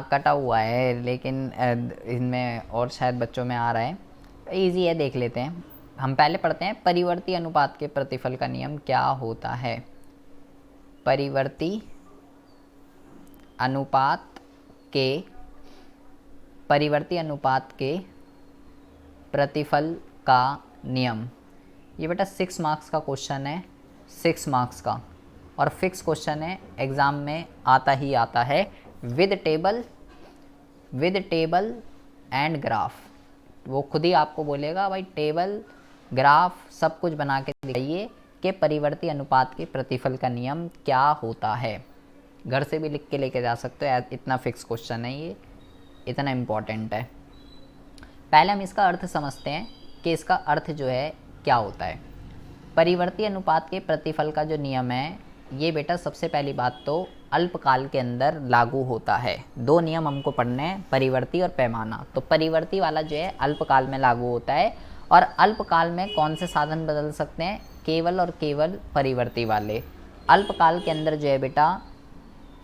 कटा हुआ है, लेकिन इनमें और शायद बच्चों में आ रहा है। इजी है, देख लेते हैं। हम पहले पढ़ते हैं परिवर्ती अनुपात के प्रतिफल का नियम क्या होता है। परिवर्ती अनुपात के प्रतिफल का नियम। ये बेटा 6 मार्क्स का क्वेश्चन है, 6 मार्क्स का, और फिक्स क्वेश्चन है, एग्ज़ाम में आता ही आता है, विद टेबल एंड ग्राफ। वो खुद ही आपको बोलेगा भाई टेबल ग्राफ सब कुछ बना के दिखाइए कि परिवर्ती अनुपात के प्रतिफल का नियम क्या होता है। घर से भी लिख के लेके जा सकते हो, इतना फिक्स क्वेश्चन है, ये इतना इम्पॉर्टेंट है। पहले हम इसका अर्थ समझते हैं कि इसका अर्थ जो है क्या होता है। परिवर्ती अनुपात के प्रतिफल का जो नियम है, ये बेटा सबसे पहली बात तो अल्पकाल के अंदर लागू होता है। 2 नियम हमको पढ़ने हैं, परिवर्ती और पैमाना। तो परिवर्ती वाला जो है अल्पकाल में लागू होता है, और अल्पकाल में कौन से साधन बदल सकते हैं? केवल और केवल परिवर्ती वाले। अल्पकाल के अंदर जो है बेटा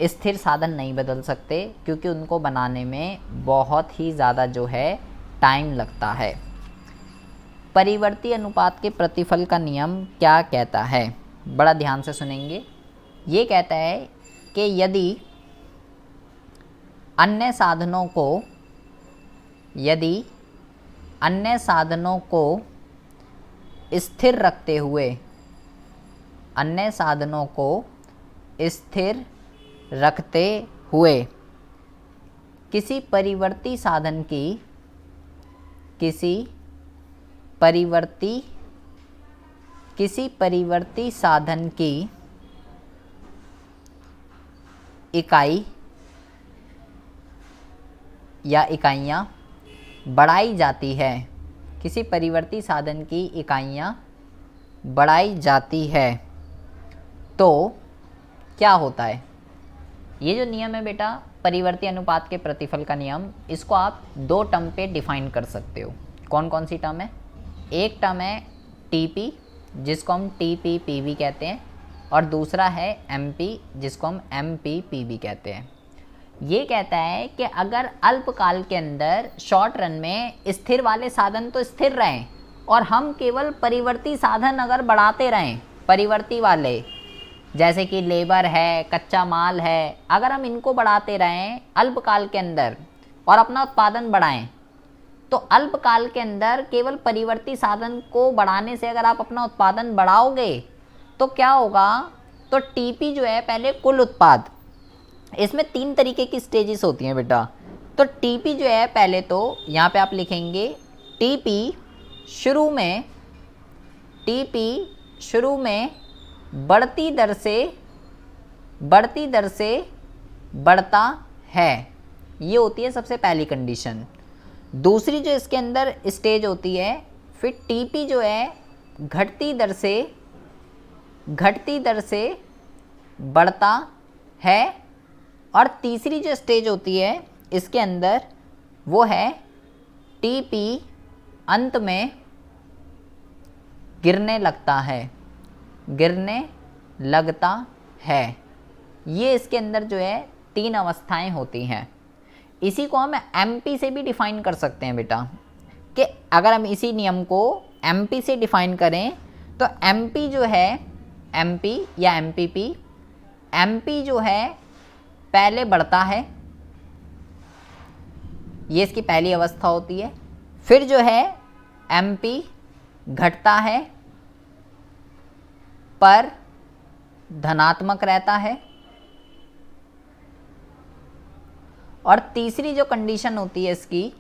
स्थिर साधन नहीं बदल सकते, क्योंकि उनको बनाने में बहुत ही ज़्यादा जो है टाइम लगता है। परिवर्ती अनुपात के प्रतिफल का नियम क्या कहता है? बड़ा ध्यान से सुनेंगे। ये कहता है कि यदि अन्य साधनों को स्थिर रखते हुए किसी परिवर्ती साधन की इकाई या इकाइयाँ बढ़ाई जाती है, किसी परिवर्ती साधन की इकाइयाँ बढ़ाई जाती है, तो क्या होता है? ये जो नियम है बेटा परिवर्ती अनुपात के प्रतिफल का नियम, इसको आप 2 टर्म पे डिफाइन कर सकते हो। कौन कौन सी टर्म है? एक टर्म है टीपी, जिसको हम टीपीपीवी कहते हैं, और दूसरा है एमपी, जिसको हम एमपीपीवी कहते हैं। ये कहता है कि अगर अल्पकाल के अंदर शॉर्ट रन में स्थिर वाले साधन तो स्थिर रहें, और हम केवल परिवर्ती साधन अगर बढ़ाते रहें, परिवर्ती वाले जैसे कि लेबर है, कच्चा माल है, अगर हम इनको बढ़ाते रहें अल्पकाल के अंदर और अपना उत्पादन बढ़ाएं, तो अल्पकाल के अंदर केवल परिवर्ती साधन को बढ़ाने से अगर आप अपना उत्पादन बढ़ाओगे तो क्या होगा? तो टीपी जो है पहले कुल उत्पाद, इसमें 3 तरीके की स्टेजेस होती हैं बेटा। तो टीपी जो है पहले तो यहाँ पे आप लिखेंगे टीपी शुरू में बढ़ती दर से बढ़ता है, ये होती है सबसे पहली कंडीशन। दूसरी जो इसके अंदर स्टेज होती है, फिर टीपी जो है घटती दर से बढ़ता है, और तीसरी जो स्टेज होती है इसके अंदर वो है टीपी अंत में गिरने लगता है। ये इसके अंदर जो है 3 अवस्थाएं होती हैं। इसी को हम एमपी से भी डिफाइन कर सकते हैं बेटा, कि अगर हम इसी नियम को एमपी से डिफाइन करें तो एमपी जो है, एमपी या एमपीपी, एमपी जो है पहले बढ़ता है, ये इसकी पहली अवस्था होती है। फिर जो है एमपी घटता है पर धनात्मक रहता है, और तीसरी जो कंडीशन होती है इसकी,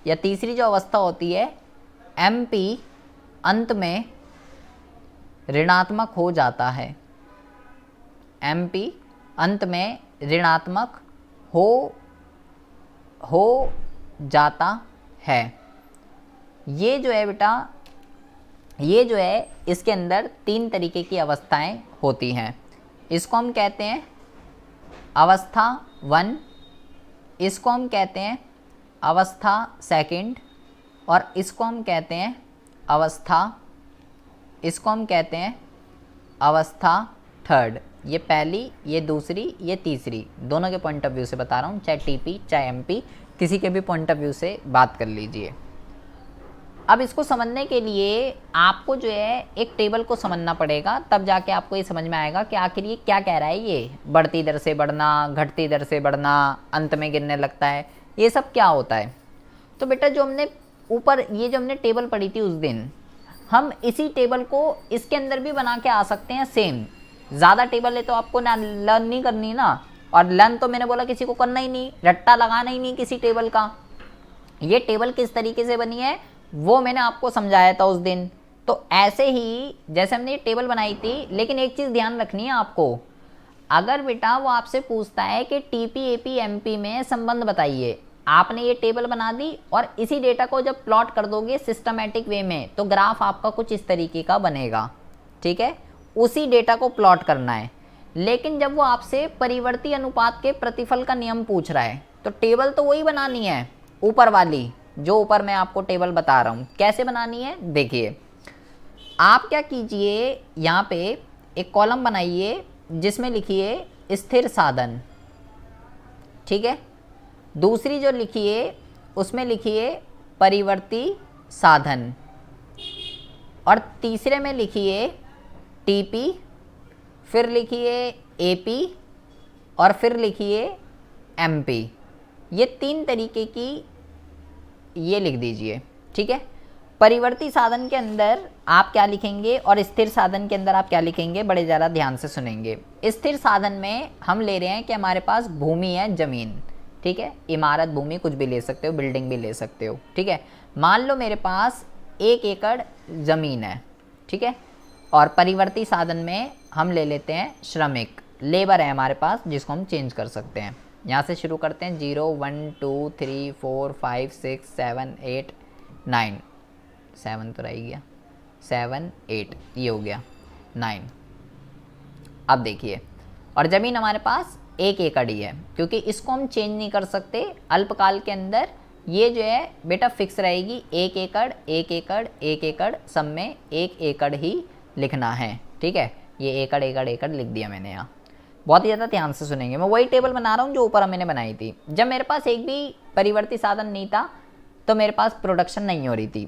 या तीसरी जो अवस्था होती है, एमपी अंत में ऋणात्मक हो जाता है। एमपी अंत में ऋणात्मक हो जाता है। ये जो है बेटा, ये जो है इसके अंदर 3 तरीके की अवस्थाएं होती हैं। इसको हम कहते हैं अवस्था 1, इसको हम कहते हैं अवस्था 2, और इसको हम कहते हैं अवस्था 3। ये पहली, ये दूसरी, ये तीसरी, दोनों के पॉइंट ऑफ व्यू से बता रहा हूँ, चाहे टीपी चाहे एमपी, किसी के भी पॉइंट ऑफ व्यू से बात कर लीजिए। अब इसको समझने के लिए आपको जो है एक टेबल को समझना पड़ेगा, तब जाके आपको ये समझ में आएगा कि आखिर ये क्या कह रहा है। ये बढ़ती दर से बढ़ना, घटती दर से बढ़ना, अंत में गिरने लगता है, ये सब क्या होता है। तो बेटा जो हमने ऊपर ये जो हमने टेबल पढ़ी थी उस दिन, हम इसी टेबल को इसके अंदर भी बना के आ सकते हैं सेम। ज़्यादा टेबल है तो आपको ना लर्न नहीं करनी ना, और लर्न तो मैंने बोला किसी को करना ही नहीं, रट्टा लगाना ही नहीं किसी टेबल का। ये टेबल किस तरीके से बनी है वो मैंने आपको समझाया था उस दिन। तो ऐसे ही जैसे हमने ये टेबल बनाई थी, लेकिन एक चीज़ ध्यान रखनी है आपको, अगर बेटा वो आपसे पूछता है कि टीपी एपी एमपी में संबंध बताइए, आपने ये टेबल बना दी और इसी डेटा को जब प्लॉट कर दोगे सिस्टमैटिक वे में, तो ग्राफ आपका कुछ इस तरीके का बनेगा, ठीक है। उसी डेटा को प्लॉट करना है। लेकिन जब वो आपसे परिवर्ती अनुपात के प्रतिफल का नियम पूछ रहा है, तो टेबल तो वही बनानी है ऊपर वाली, जो ऊपर मैं आपको टेबल बता रहा हूँ। कैसे बनानी है देखिए, आप क्या कीजिए, यहाँ पे एक कॉलम बनाइए जिसमें लिखिए स्थिर साधन, ठीक है। दूसरी जो लिखिए उसमें लिखिए परिवर्ती साधन, और तीसरे में लिखिए टीपी, फिर लिखिए एपी, और फिर लिखिए एमपी। ये तीन तरीके की ये लिख दीजिए, ठीक है। परिवर्ती साधन के अंदर आप क्या लिखेंगे और स्थिर साधन के अंदर आप क्या लिखेंगे, बड़े ज़्यादा ध्यान से सुनेंगे। स्थिर साधन में हम ले रहे हैं कि हमारे पास भूमि है, ज़मीन, ठीक है। इमारत, भूमि कुछ भी ले सकते हो, बिल्डिंग भी ले सकते हो, ठीक है। मान लो मेरे पास 1 एकड़ ज़मीन है, ठीक है। और परिवर्ती साधन में हम ले लेते हैं श्रमिक, लेबर है हमारे पास, जिसको हम चेंज कर सकते हैं। यहाँ से शुरू करते हैं 0 1 2 3 4 5 6 7 8 9, 7 तो रह गया, 7 8, ये हो गया 9। अब देखिए, और ज़मीन हमारे पास 1 एकड़ ही है, क्योंकि इसको हम चेंज नहीं कर सकते अल्पकाल के अंदर। ये जो है बेटा फिक्स रहेगी, 1 एकड़ 1 एकड़ 1 एकड़, सब में 1 एकड़ ही लिखना है, ठीक है। ये एकड़ एकड़ एकड़ लिख दिया मैंने यहाँ। बहुत ही ज़्यादा ध्यान से सुनेंगे, मैं वही टेबल बना रहा हूँ जो ऊपर मैंने बनाई थी। जब मेरे पास एक भी परिवर्ती साधन नहीं था तो मेरे पास प्रोडक्शन नहीं हो रही थी।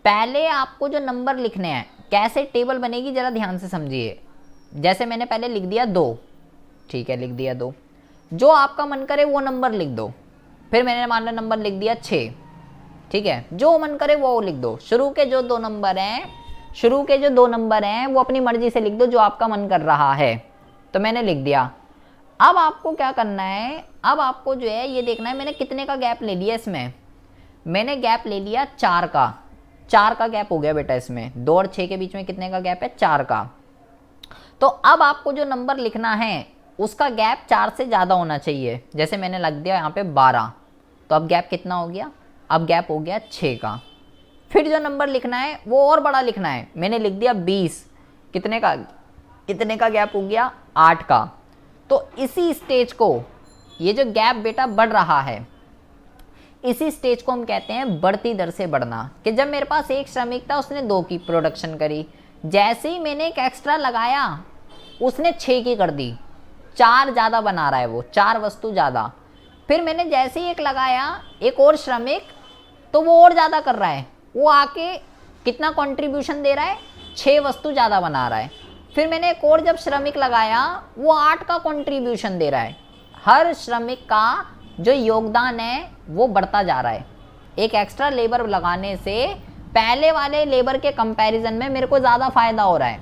पहले आपको जो नंबर लिखने हैं, कैसे टेबल बनेगी ज़रा ध्यान से समझिए। जैसे मैंने पहले लिख दिया 2, ठीक है, लिख दिया 2, जो आपका मन करे वो नंबर लिख दो। फिर मैंने मान लो नंबर लिख दिया 6, ठीक है, जो मन करे वो लिख दो। शुरू के जो 2 नंबर हैं वो अपनी मर्जी से लिख दो, जो आपका मन कर रहा है। तो मैंने लिख दिया। अब आपको क्या करना है, अब आपको जो है ये देखना है मैंने कितने का गैप ले लिया इसमें। मैंने गैप ले लिया 4 का, 4 का गैप हो गया बेटा इसमें। 2 और 6 के बीच में कितने का गैप है, 4 का। तो अब आपको जो नंबर लिखना है उसका गैप 4 से ज़्यादा होना चाहिए। जैसे मैंने लग दिया यहाँ पे 12, तो अब गैप कितना हो गया, अब गैप हो गया 6 का। फिर जो नंबर लिखना है वो और बड़ा लिखना है, मैंने लिख दिया 20, कितने का गैप हो गया, 8 का। तो इसी स्टेज को, ये जो गैप बेटा बढ़ रहा है, इसी स्टेज को हम कहते हैं बढ़ती दर से बढ़ना। कि जब मेरे पास एक श्रमिक था, उसने 2 की प्रोडक्शन करी, जैसे ही मैंने एक एक्स्ट्रा लगाया उसने 6 की कर दी, 4 ज़्यादा बना रहा है वो, 4 वस्तु ज़्यादा। फिर मैंने जैसे ही एक लगाया एक और श्रमिक, तो वो और ज़्यादा कर रहा है, वो आके कितना कंट्रीब्यूशन दे रहा है, 6 वस्तु ज़्यादा बना रहा है। फिर मैंने एक और जब श्रमिक लगाया, वो 8 का कंट्रीब्यूशन दे रहा है। हर श्रमिक का जो योगदान है वो बढ़ता जा रहा है। एक एक्स्ट्रा लेबर लगाने से पहले वाले लेबर के कंपैरिजन में मेरे को ज़्यादा फायदा हो रहा है।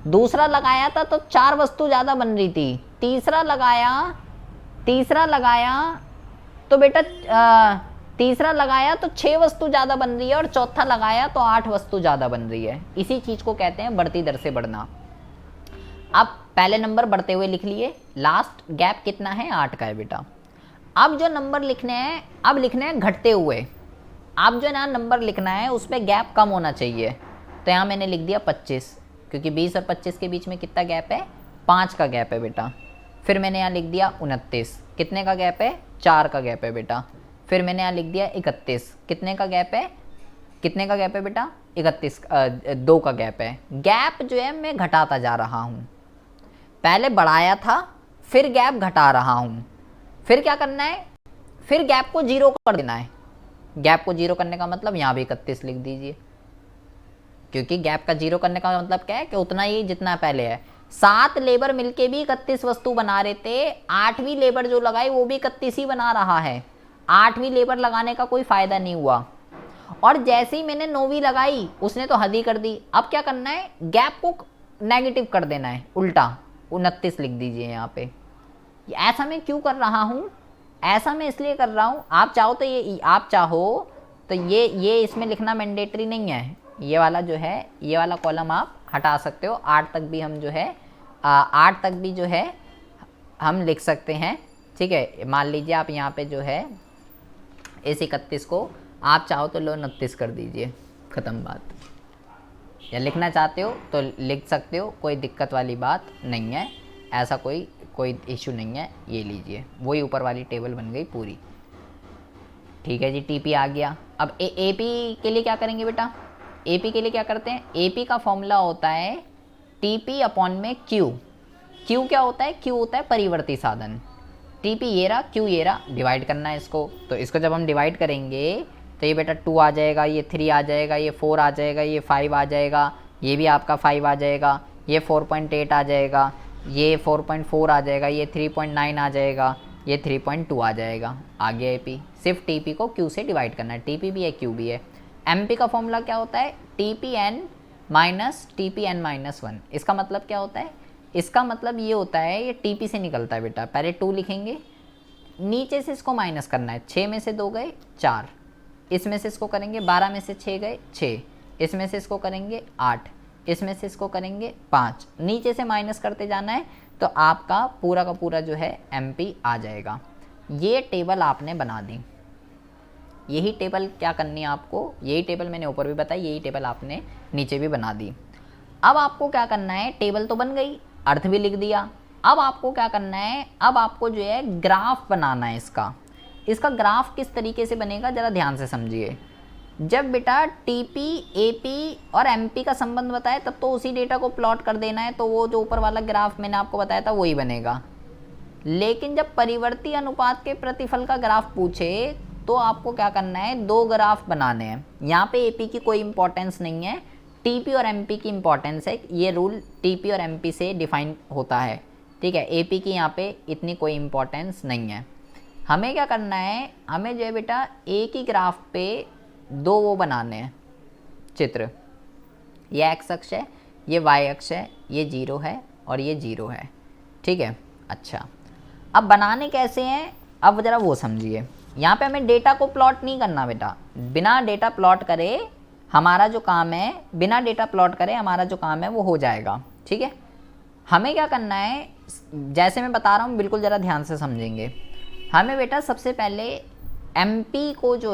दूसरा लगाया था तो 4 वस्तु ज़्यादा बन रही थी, तीसरा लगाया तो बेटा तीसरा लगाया तो 6 वस्तु ज़्यादा बन रही है, और चौथा लगाया तो 8 वस्तु ज़्यादा बन रही है। इसी चीज़ को कहते हैं बढ़ती दर से बढ़ना। अब पहले नंबर बढ़ते हुए लिख लिए, लास्ट गैप कितना है, 8 का है बेटा। अब जो नंबर लिखने हैं, अब लिखने हैं घटते हुए। अब जो ना नंबर लिखना है उस पर गैप कम होना चाहिए। तो यहाँ मैंने लिख दिया 25, क्योंकि 20 और 25 के बीच में कितना गैप है, 5 का गैप है बेटा। फिर मैंने यहाँ लिख दिया 29, कितने का गैप है, 4 का गैप है बेटा। फिर मैंने यहाँ लिख दिया 31, कितने का गैप है बेटा, 31, 2 का गैप है। गैप जो है मैं घटाता जा रहा हूँ। पहले बढ़ाया था, फिर गैप घटा रहा हूँ, फिर क्या करना है, फिर गैप को 0 कर देना है। गैप को 0 करने का मतलब यहाँ भी 31 लिख दीजिए, क्योंकि गैप का 0 करने का मतलब क्या है कि उतना ही जितना पहले है। 7 लेबर मिलके भी 31 वस्तु बना रहे थे, 8वीं लेबर जो लगाई वो भी 31 ही बना रहा है। 8वीं लेबर लगाने का कोई फ़ायदा नहीं हुआ, और जैसे ही मैंने 9वीं लगाई उसने तो हद ही कर दी। अब क्या करना है, गैप को नेगेटिव कर देना है, उल्टा 29 लिख दीजिए यहाँ पे। ऐसा मैं क्यों कर रहा हूँ, ऐसा मैं इसलिए कर रहा हूँ, आप चाहो तो ये इसमें लिखना मैंडेटरी नहीं है। ये वाला जो है, ये वाला कॉलम आप हटा सकते हो। 8 तक भी हम जो है 8 तक भी जो है हम लिख सकते हैं, ठीक है। मान लीजिए आप यहाँ पे जो है इस 31 को आप चाहो तो लो 29 कर दीजिए, ख़त्म बात। या लिखना चाहते हो तो लिख सकते हो, कोई दिक्कत वाली बात नहीं है, ऐसा कोई इशू नहीं है। ये लीजिए, वही ऊपर वाली टेबल बन गई पूरी, ठीक है जी। टीपी आ गया। अब एपी के लिए क्या करेंगे बेटा, एपी के लिए क्या करते हैं, एपी का फॉर्मूला होता है टीपी अपॉन में क्यू। क्यू क्या होता है, क्यू होता है परिवर्ती साधन। टीपी ये रहा, क्यू ये रहा, डिवाइड करना है इसको। तो इसको जब हम डिवाइड करेंगे तो ये बेटा 2 आ जाएगा, ये 3 आ जाएगा, ये 4 आ जाएगा, ये 5 आ जाएगा, ये भी आपका 5 आ जाएगा, ये 4.8 आ जाएगा, ये 4.4 आ जाएगा, ये 3.9 आ जाएगा, ये 3.2 आ जाएगा। आ गया एपी। सिर्फ टीपी को क्यू से डिवाइड करना है, टीपी भी है क्यू भी है। एमपी का फॉर्मूला क्या होता है, TP N minus TP N minus 1। इसका मतलब क्या होता है, इसका मतलब ये होता है, ये टीपी से निकलता है बेटा। पहले 2 लिखेंगे, नीचे से इसको माइनस करना है। 6 में से 2 गए 4, इसमें से इसको करेंगे 12 में से 6 गए 6, इसमें से इसको करेंगे 8, इसमें से इसको करेंगे 5, नीचे से माइनस करते जाना है। तो आपका पूरा का पूरा जो है एमपी आ जाएगा। ये टेबल आपने बना दी। यही टेबल क्या करनी है आपको, यही टेबल मैंने ऊपर भी बताई, यही टेबल आपने नीचे भी बना दी। अब आपको क्या करना है, टेबल तो बन गई, अर्थ भी लिख दिया। अब आपको क्या करना है, अब आपको जो है ग्राफ बनाना है इसका ग्राफ किस तरीके से बनेगा ज़रा ध्यान से समझिए। जब बेटा टीपी, एपी और एमपी का संबंध बताए तब तो उसी डेटा को प्लॉट कर देना है, तो वो जो ऊपर वाला ग्राफ मैंने आपको बताया था वही बनेगा। लेकिन जब परिवर्ती अनुपात के प्रतिफल का ग्राफ पूछे तो आपको क्या करना है, 2 ग्राफ बनाने हैं। यहाँ पे एपी की कोई इंपॉर्टेंस नहीं है, टीपी और एमपी की इंपॉर्टेंस है। ये रूल टीपी और एमपी से डिफाइन होता है, ठीक है। एपी की यहाँ पे इतनी कोई इंपॉर्टेंस नहीं है। हमें क्या करना है, हमें जो है बेटा एक ही ग्राफ पे 2 वो बनाने हैं चित्र। ये एक्स अक्ष है, ये वाई अक्ष है, ये 0 है और ये 0 है, ठीक है। अच्छा, अब बनाने कैसे हैं, अब ज़रा वो समझिए। यहाँ पे हमें डेटा को प्लॉट नहीं करना बेटा, बिना डेटा प्लॉट करे हमारा जो काम है, बिना डेटा प्लॉट करे हमारा जो काम है वो हो जाएगा, ठीक है। हमें क्या करना है, जैसे मैं बता रहा हूँ बिल्कुल ज़रा ध्यान से समझेंगे। हमें बेटा सबसे पहले एमपी को जो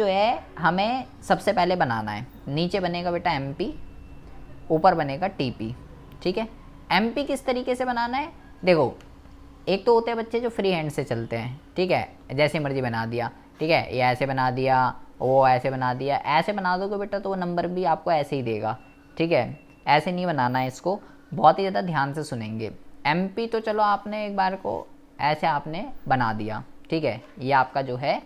है हमें सबसे पहले बनाना है। नीचे बनेगा बेटा एमपी, ऊपर बनेगा टीपी, ठीक है। एमपी किस तरीके से बनाना है, देखो एक तो होते हैं बच्चे जो फ्री हैंड से चलते हैं, ठीक है, जैसे मर्जी बना दिया, ठीक है। ये ऐसे बना दिया, वो ऐसे बना दिया, ऐसे बना दोगे बेटा तो वो नंबर भी आपको ऐसे ही देगा, ठीक है। ऐसे नहीं बनाना है, इसको बहुत ही ज़्यादा ध्यान से सुनेंगे। एमपी तो चलो आपने एक बार को ऐसे आपने बना दिया, ठीक है, ये आपका जो है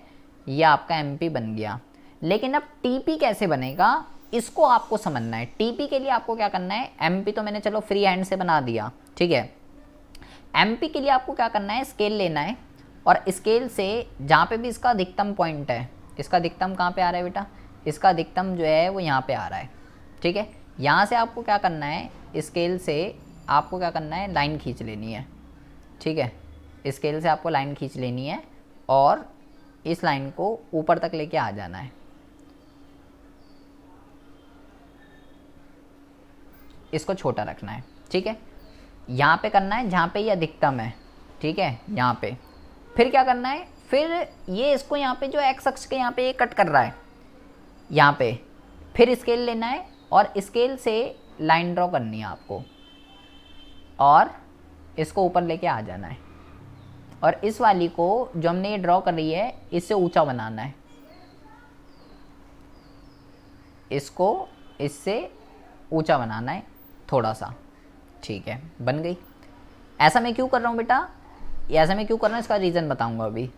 ये आपका एमपी बन गया। लेकिन अब टीपी कैसे बनेगा इसको आपको समझना है। टीपी के लिए आपको क्या करना है, एमपी तो मैंने चलो फ्री हैंड से बना दिया, ठीक है। एमपी के लिए आपको क्या करना है, स्केल लेना है और स्केल से जहाँ पे भी इसका अधिकतम पॉइंट है, इसका अधिकतम कहाँ पे आ रहा है बेटा, इसका अधिकतम जो है वो यहाँ पे आ रहा है, ठीक है। यहाँ से आपको क्या करना है, स्केल से आपको क्या करना है, लाइन खींच लेनी है, ठीक है। स्केल से आपको लाइन खींच लेनी है और इस लाइन को ऊपर तक लेके आ जाना है। इसको छोटा रखना है, ठीक है। यहाँ पे करना है जहाँ पे ये अधिकतम है, ठीक है, यहाँ पे। फिर क्या करना है, फिर ये इसको यहाँ पे जो एक्स अक्ष के यहाँ पे ये कट कर रहा है यहाँ पे, फिर स्केल लेना है और स्केल से लाइन ड्रॉ करनी है आपको और इसको ऊपर लेके आ जाना है। और इस वाली को जो हमने ये ड्रॉ कर रही है इससे ऊंचा बनाना है, इसको इससे ऊंचा बनाना है थोड़ा सा, ठीक है, बन गई। ऐसा मैं क्यों कर रहा हूँ बेटा, ऐसा मैं क्यों कर रहा हूँ इसका रीज़न बताऊँगा अभी।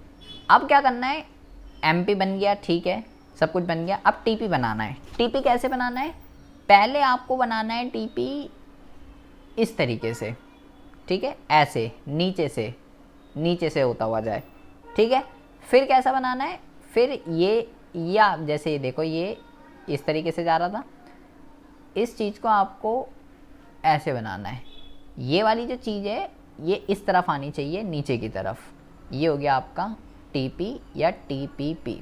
अब क्या करना है, MP बन गया, ठीक है, सब कुछ बन गया। अब TP बनाना है। TP कैसे बनाना है, पहले आपको बनाना है TP इस तरीके से, ठीक है, ऐसे नीचे से होता हुआ जाए, ठीक है। फिर कैसा बनाना है, फिर ये आप जैसे ये देखो, ये इस तरीके से जा रहा था, इस चीज़ को आपको ऐसे बनाना है। ये वाली जो चीज़ है ये इस तरफ आनी चाहिए, नीचे की तरफ। ये हो गया आपका TP या TPP।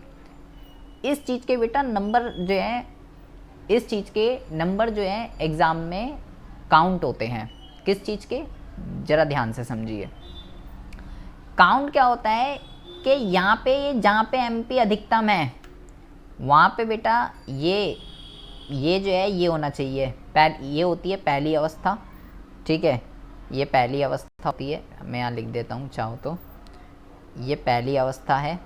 इस चीज़ के बेटा नंबर जो है, इस चीज़ के नंबर जो है एग्ज़ाम में काउंट होते हैं। किस चीज़ के, ज़रा ध्यान से समझिए। काउंट क्या होता है कि यहाँ पे जहाँ पे MP अधिकतम है वहाँ पे बेटा ये जो है ये होना चाहिए। ये होती है पहली अवस्था, ठीक है, ये पहली अवस्था होती है। मैं यहाँ लिख देता हूँ चाहो तो। ये पहली अवस्था है,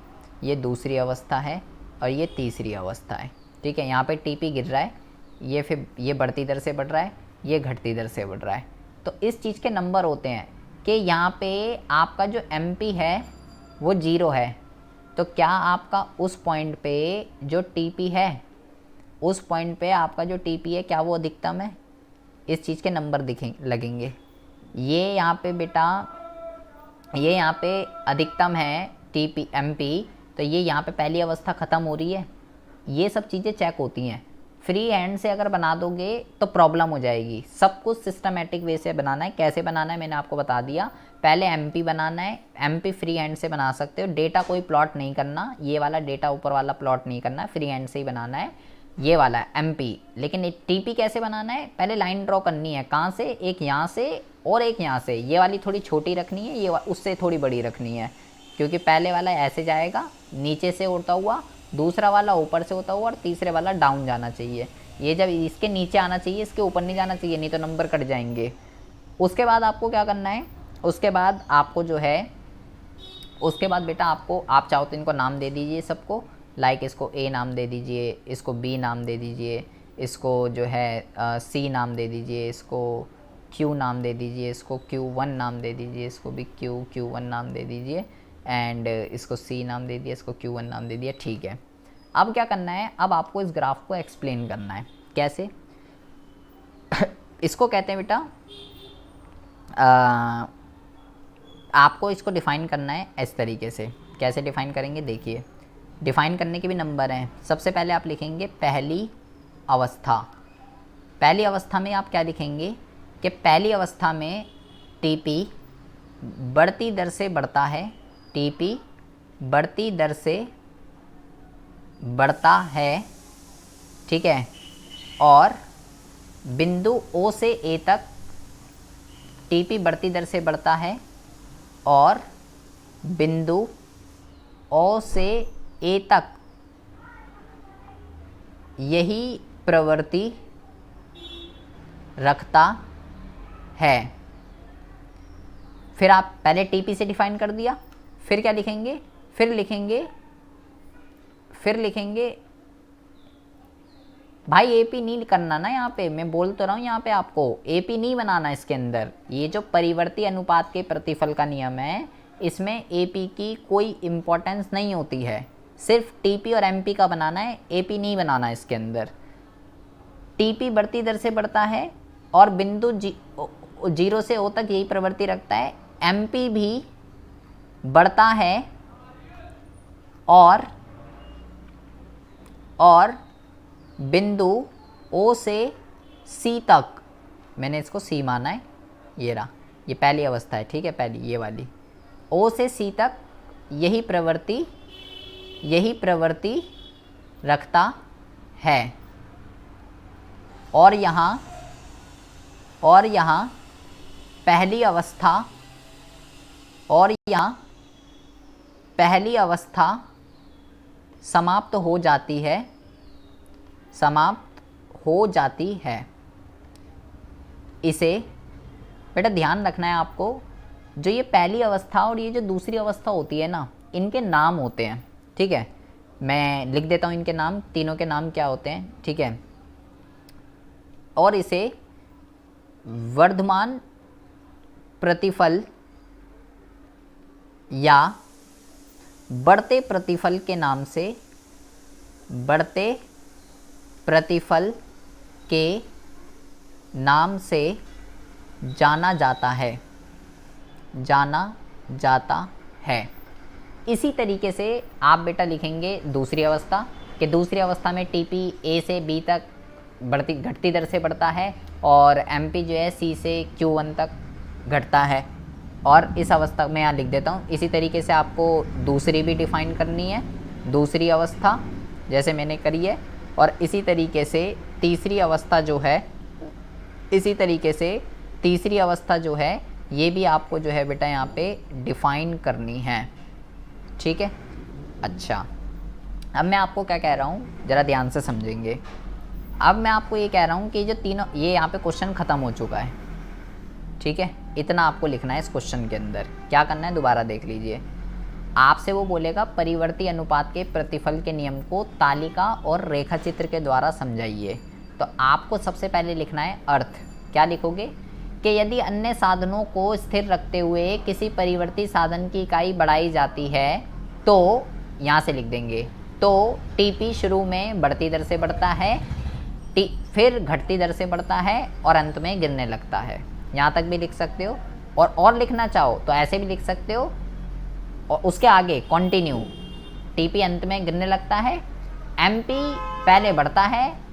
ये दूसरी अवस्था है और ये तीसरी अवस्था है, ठीक है। यहाँ पे TP गिर रहा है, ये फिर ये बढ़ती दर से बढ़ रहा है, ये घटती दर से बढ़ रहा है। तो इस चीज़ के नंबर होते हैं कि यहाँ पे आपका जो MP है वो 0 है, तो क्या आपका उस पॉइंट पे जो TP है, उस पॉइंट पे आपका जो TP है क्या वो अधिकतम है, इस चीज़ के नंबर लगेंगे। ये यहाँ पे बेटा, ये यहाँ पे अधिकतम है TP MP, तो ये यहाँ पे पहली अवस्था ख़त्म हो रही है। ये सब चीज़ें चेक होती हैं। फ्री हैंड से अगर बना दोगे तो प्रॉब्लम हो जाएगी। सब कुछ सिस्टमेटिक वे से बनाना है। कैसे बनाना है मैंने आपको बता दिया। पहले MP बनाना है, MP फ्री हैंड से बना सकते हो। डेटा कोई प्लॉट नहीं करना, ये वाला डेटा ऊपर वाला प्लॉट नहीं करना है, फ्री हैंड से ही बनाना है। ये वाला है MP। लेकिन TP कैसे बनाना है, पहले लाइन ड्रॉ करनी है। कहाँ से, एक यहाँ से और एक यहाँ से। ये वाली थोड़ी छोटी रखनी है, ये उससे थोड़ी बड़ी रखनी है, क्योंकि पहले वाला ऐसे जाएगा नीचे से उड़ता हुआ, दूसरा वाला ऊपर से होता हुआ और तीसरे वाला डाउन जाना चाहिए। ये जब इसके नीचे आना चाहिए, इसके ऊपर नहीं जाना चाहिए, नहीं तो नंबर कट जाएंगे। उसके बाद आपको क्या करना है, उसके बाद आपको जो है, उसके बाद बेटा आपको, आप चाहो तो इनको नाम दे दीजिए सबको। लाइक इसको A नाम दे दीजिए, इसको B नाम दे दीजिए, इसको जो है C नाम दे दीजिए, इसको Q नाम दे दीजिए, इसको Q1 नाम दे दीजिए, इसको भी Q1 नाम दे दीजिए, एंड इसको C नाम दे दिया, इसको Q1 नाम दे दिया, ठीक है। अब क्या करना है, अब आपको इस ग्राफ को एक्सप्लेन करना है। कैसे इसको कहते हैं बेटा, आपको इसको डिफ़ाइन करना है इस तरीके से। कैसे डिफ़ाइन करेंगे, देखिए। डिफ़ाइन करने के भी नंबर हैं। सबसे पहले आप लिखेंगे पहली अवस्था। पहली अवस्था में आप क्या लिखेंगे कि पहली अवस्था में TP बढ़ती दर से बढ़ता है, TP बढ़ती दर से बढ़ता है, ठीक है, और बिंदु O से A तक TP बढ़ती दर से बढ़ता है और बिंदु O से A तक यही प्रवृत्ति रखता है। फिर आप पहले TP से डिफाइन कर दिया, फिर क्या लिखेंगे, फिर लिखेंगे भाई AP नहीं करना ना, यहाँ पे मैं बोल तो रहा हूँ, यहाँ पे आपको AP नहीं बनाना इसके अंदर। ये जो परिवर्ती अनुपात के प्रतिफल का नियम है, इसमें AP की कोई इम्पोर्टेंस नहीं होती है, सिर्फ TP और MP का बनाना है, AP नहीं बनाना इसके अंदर। TP बढ़ती दर से बढ़ता है और बिंदु 0 से O तक यही प्रवृत्ति रखता है। MP भी बढ़ता है और बिंदु O से C तक, मैंने इसको C माना है, ये रहा, ये पहली अवस्था है, ठीक है, पहली ये वाली। O से C तक यही प्रवृत्ति रखता है। और यहाँ पहली अवस्था समाप्त हो जाती है। इसे बेटा ध्यान रखना है आपको, जो ये पहली अवस्था और ये जो दूसरी अवस्था होती है ना, इनके नाम होते हैं, ठीक है। मैं लिख देता हूँ इनके नाम, तीनों के नाम क्या होते हैं, ठीक है। और इसे वर्धमान प्रतिफल या बढ़ते प्रतिफल के नाम से, बढ़ते प्रतिफल के नाम से जाना जाता है, जाना जाता है। इसी तरीके से आप बेटा लिखेंगे दूसरी अवस्था, कि दूसरी अवस्था में टीपी ए से बी तक घटती दर से बढ़ता है और एमपी जो है सी से Q1 तक घटता है। और इस अवस्था में यहाँ लिख देता हूँ। इसी तरीके से आपको दूसरी भी डिफ़ाइन करनी है, दूसरी अवस्था जैसे मैंने करी है। और इसी तरीके से तीसरी अवस्था जो है, इसी तरीके से तीसरी अवस्था जो है ये भी आपको जो है बेटा यहाँ पे डिफ़ाइन करनी है, ठीक है। अच्छा, अब मैं आपको क्या कह रहा हूँ ज़रा ध्यान से समझेंगे। अब मैं आपको ये कह रहा हूँ कि जो तीनों, ये यहाँ पे क्वेश्चन ख़त्म हो चुका है, ठीक है। इतना आपको लिखना है इस क्वेश्चन के अंदर। क्या करना है दोबारा देख लीजिए। आपसे वो बोलेगा परिवर्ती अनुपात के प्रतिफल के नियम को तालिका और रेखा चित्र के द्वारा समझाइए। तो आपको सबसे पहले लिखना है अर्थ। क्या लिखोगे कि यदि अन्य साधनों को स्थिर रखते हुए किसी परिवर्ती साधन की इकाई बढ़ाई जाती है तो यहाँ से लिख देंगे, तो टीपी शुरू में बढ़ती दर से बढ़ता है, फिर घटती दर से बढ़ता है और अंत में गिरने लगता है। यहाँ तक भी लिख सकते हो। और लिखना चाहो तो ऐसे भी लिख सकते हो। और उसके आगे कंटिन्यू, टीपी अंत में गिरने लगता है, एमपी पहले बढ़ता है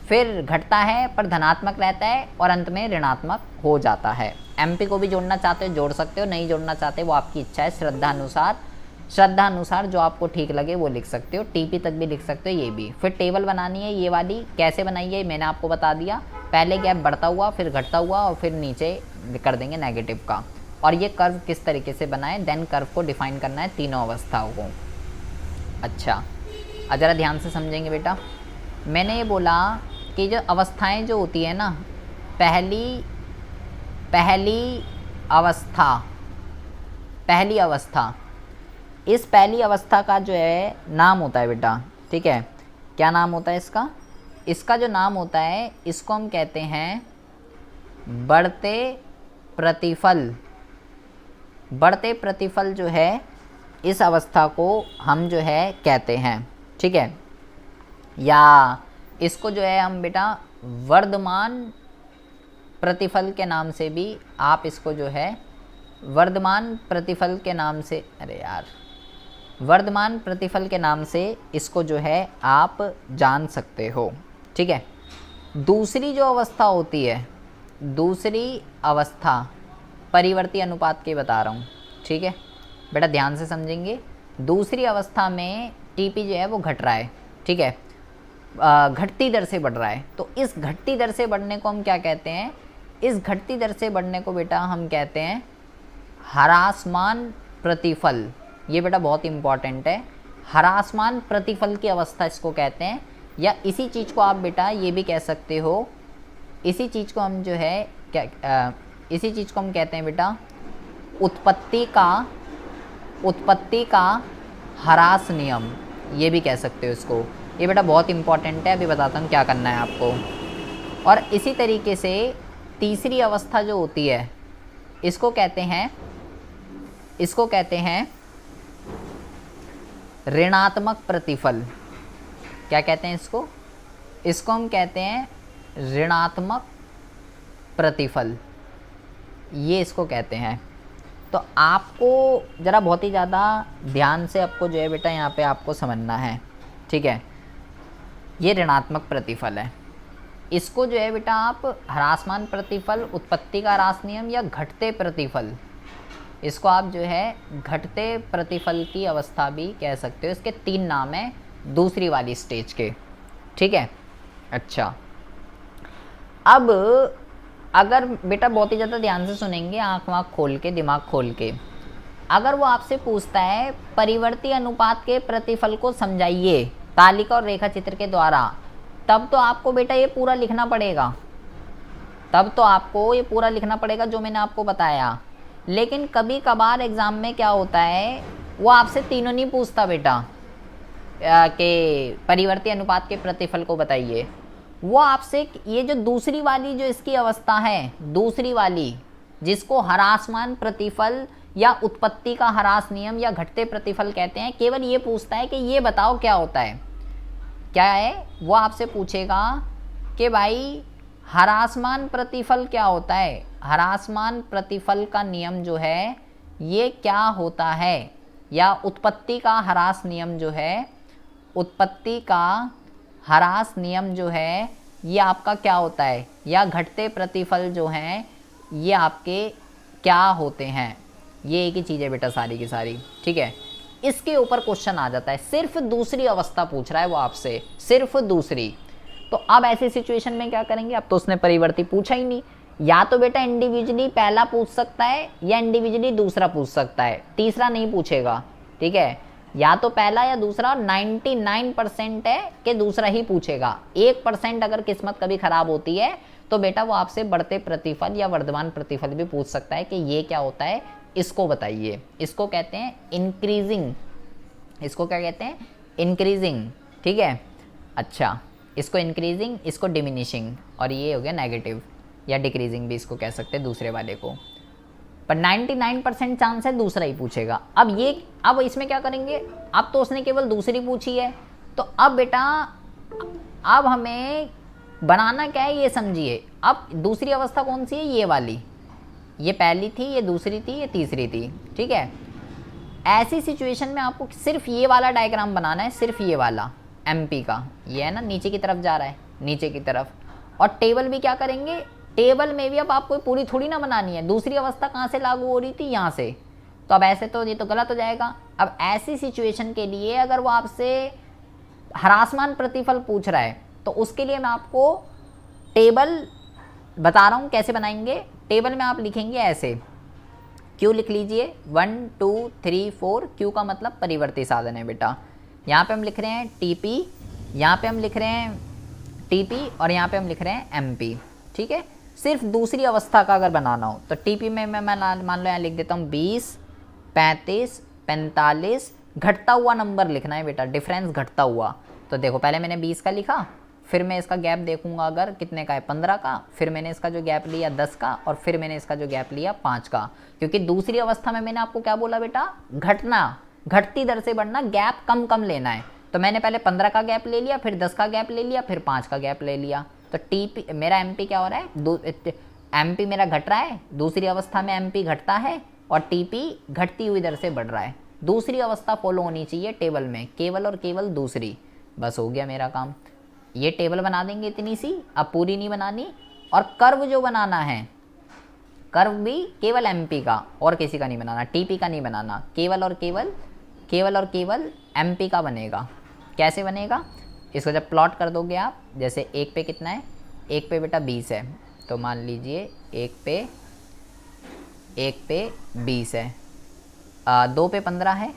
फिर घटता है पर धनात्मक रहता है और अंत में ऋणात्मक हो जाता है। एमपी को भी जोड़ना चाहते हो जोड़ सकते हो, नहीं जोड़ना चाहते वो आपकी इच्छा है। श्रद्धा अनुसार जो आपको ठीक लगे वो लिख सकते हो। टीपी तक भी लिख सकते हो, ये भी। फिर टेबल बनानी है ये वाली, कैसे बनाइए मैंने आपको बता दिया। पहले गैप बढ़ता हुआ फिर घटता हुआ और फिर नीचे कर देंगे नेगेटिव का। और ये कर्व किस तरीके से बनाएं, देन कर्व को डिफाइन करना है तीनों अवस्थाओं को। अच्छा, ज़रा ध्यान से समझेंगे बेटा। मैंने ये बोला कि जो अवस्थाएं जो होती है ना, पहली अवस्था, इस पहली अवस्था का जो है नाम होता है बेटा, ठीक है। क्या नाम होता है इसका? इसका जो नाम होता है इसको हम कहते हैं बढ़ते प्रतिफल। बढ़ते प्रतिफल जो है इस अवस्था को हम जो है कहते हैं, ठीक है। या इसको जो है हम बेटा वर्धमान प्रतिफल के नाम से भी, आप इसको जो है वर्धमान प्रतिफल के नाम से, वर्धमान प्रतिफल के नाम से इसको जो है आप जान सकते हो, ठीक है। दूसरी जो अवस्था होती है, दूसरी अवस्था परिवर्ती अनुपात की बता रहा हूँ, ठीक है बेटा, ध्यान से समझेंगे। दूसरी अवस्था में टीपी जो है वो घट रहा है, ठीक है, घटती दर से बढ़ रहा है। तो इस घटती दर से बढ़ने को हम क्या कहते हैं? इस घटती दर से बढ़ने को बेटा हम कहते हैं ह्रासमान प्रतिफल। ये बेटा बहुत इंपॉर्टेंट है, ह्रासमान प्रतिफल की अवस्था इसको कहते हैं। या इसी चीज़ को आप बेटा ये भी कह सकते हो, इसी चीज़ को हम जो है क्या इसी चीज़ को हम कहते हैं बेटा उत्पत्ति का ह्रास नियम, ये भी कह सकते हो इसको। ये बेटा बहुत इंपॉर्टेंट है, अभी बताता हूँ क्या करना है आपको। और इसी तरीके से तीसरी अवस्था जो होती है इसको कहते हैं ऋणात्मक प्रतिफल। क्या कहते हैं इसको? इसको हम कहते हैं ऋणात्मक प्रतिफल, ये इसको कहते हैं। तो आपको ज़रा बहुत ही ज़्यादा ध्यान से आपको जो है बेटा यहाँ पे आपको समझना है, ठीक है। ये ऋणात्मक प्रतिफल है, इसको जो है बेटा आप ह्रासमान प्रतिफल, उत्पत्ति का ह्रास नियम या घटते प्रतिफल, इसको आप जो है घटते प्रतिफल की अवस्था भी कह सकते हो। इसके 3 नाम हैं दूसरी वाली स्टेज के, ठीक है। अच्छा, अब अगर बेटा बहुत ही ज़्यादा ध्यान से सुनेंगे, आँख वाँख खोल के, दिमाग खोल के, अगर वो आपसे पूछता है परिवर्ती अनुपात के प्रतिफल को समझाइए तालिका और रेखा चित्र के द्वारा, तब तो आपको बेटा ये पूरा लिखना पड़ेगा, जो मैंने आपको बताया। लेकिन कभी कभार एग्ज़ाम में क्या होता है, वो आपसे तीनों नहीं पूछता बेटा कि परिवर्ती अनुपात के प्रतिफल को बताइए। वो आपसे ये जो दूसरी वाली जो इसकी अवस्था है, दूसरी वाली जिसको ह्रासमान प्रतिफल या उत्पत्ति का ह्रास नियम या घटते प्रतिफल कहते हैं, केवल ये पूछता है कि ये बताओ क्या होता है। क्या है वो आपसे पूछेगा कि भाई ह्रासमान प्रतिफल क्या होता है, ह्रासमान प्रतिफल का नियम जो है ये क्या होता है, या उत्पत्ति का ह्रास नियम जो है, उत्पत्ति का ह्रास नियम जो है ये आपका क्या होता है, या घटते प्रतिफल जो हैं ये आपके क्या होते हैं। ये एक ही चीज़ है बेटा सारी की सारी, ठीक है। इसके ऊपर क्वेश्चन आ जाता है, सिर्फ दूसरी अवस्था पूछ रहा है वो आपसे, सिर्फ दूसरी। तो अब ऐसी सिचुएशन में क्या करेंगे, अब तो उसने परिवर्ती पूछा ही नहीं, या तो बेटा इंडिविजुअली पहला पूछ सकता है या इंडिविजुअली दूसरा पूछ सकता है, तीसरा नहीं पूछेगा, ठीक है। या तो पहला या दूसरा, और 99% है कि दूसरा ही पूछेगा। 1% अगर किस्मत कभी खराब होती है तो बेटा वो आपसे बढ़ते प्रतिफल या वर्धमान प्रतिफल भी पूछ सकता है कि ये क्या होता है, इसको बताइए। इसको कहते हैं इंक्रीजिंग, इसको क्या कहते हैं, इंक्रीजिंग, ठीक है। अच्छा, इसको इंक्रीजिंग, इसको डिमिनिशिंग, और ये हो गया नेगेटिव या डिक्रीजिंग भी इसको कह सकते हैं दूसरे वाले को। पर 99% चांस है दूसरा ही पूछेगा। अब इसमें क्या करेंगे, अब तो उसने केवल दूसरी पूछी है, तो अब बेटा अब हमें बनाना क्या है ये समझिए। अब दूसरी अवस्था कौन सी है, ये वाली, ये पहली थी, ये दूसरी थी, ये तीसरी थी, ठीक है। ऐसी सिचुएशन में आपको सिर्फ ये वाला डायग्राम बनाना है, सिर्फ ये वाला एमपी का, ये है ना नीचे की तरफ जा रहा है, नीचे की तरफ। और टेबल भी क्या करेंगे, टेबल में भी अब आपको पूरी थोड़ी ना बनानी है, दूसरी अवस्था कहाँ से लागू हो रही थी, यहाँ से। तो अब ऐसे तो ये तो गलत हो जाएगा। अब ऐसी सिचुएशन के लिए अगर वो आपसे ह्रासमान प्रतिफल पूछ रहा है तो उसके लिए मैं आपको टेबल बता रहा हूँ कैसे बनाएंगे। टेबल में आप लिखेंगे ऐसे, क्यू लिख लीजिए 1 2 3 4, क्यू का मतलब परिवर्ती साधन है बेटा। यहाँ पे हम लिख रहे हैं टीपी, यहाँ पे हम लिख रहे हैं टीपी, और यहाँ पे हम लिख रहे हैं एमपी, ठीक है। सिर्फ दूसरी अवस्था का अगर बनाना हो तो टीपी में मैं मान लो यहाँ लिख देता हूँ 20 35 45, घटता हुआ नंबर लिखना है बेटा, डिफरेंस घटता हुआ। तो देखो पहले मैंने 20 का लिखा, फिर मैं इसका गैप देखूंगा अगर कितने का है, 15 का, फिर मैंने इसका जो गैप लिया 10 का, और फिर मैंने इसका जो गैप लिया 5 का। क्योंकि दूसरी अवस्था में मैंने आपको क्या बोला बेटा, घटना, घटती दर से बढ़ना, गैप कम कम लेना है। तो मैंने पहले 15 का गैप ले लिया, फिर 10 का गैप ले लिया, फिर 5 का गैप ले लिया। तो टीपी मेरा एमपी क्या हो रहा है, एमपी मेरा घट रहा है, दूसरी अवस्था में एमपी घटता है और टीपी घटती हुई दर से बढ़ रहा है। दूसरी अवस्था फॉलो होनी चाहिए टेबल में, केवल और केवल दूसरी। बस हो गया मेरा काम। ये टेबल बना देंगे इतनी सी, अब पूरी नहीं बनानी। और कर्व जो बनाना है, कर्व भी केवल एमपी का, और किसी का नहीं बनाना, टीपी का नहीं बनाना, केवल और केवल एमपी का बनेगा। कैसे बनेगा, इसको जब प्लॉट कर दोगे आप, जैसे 1 पे कितना है, 1 पे बेटा 20 है, तो मान लीजिए 1 पे 20 है, 2 पे 15 है,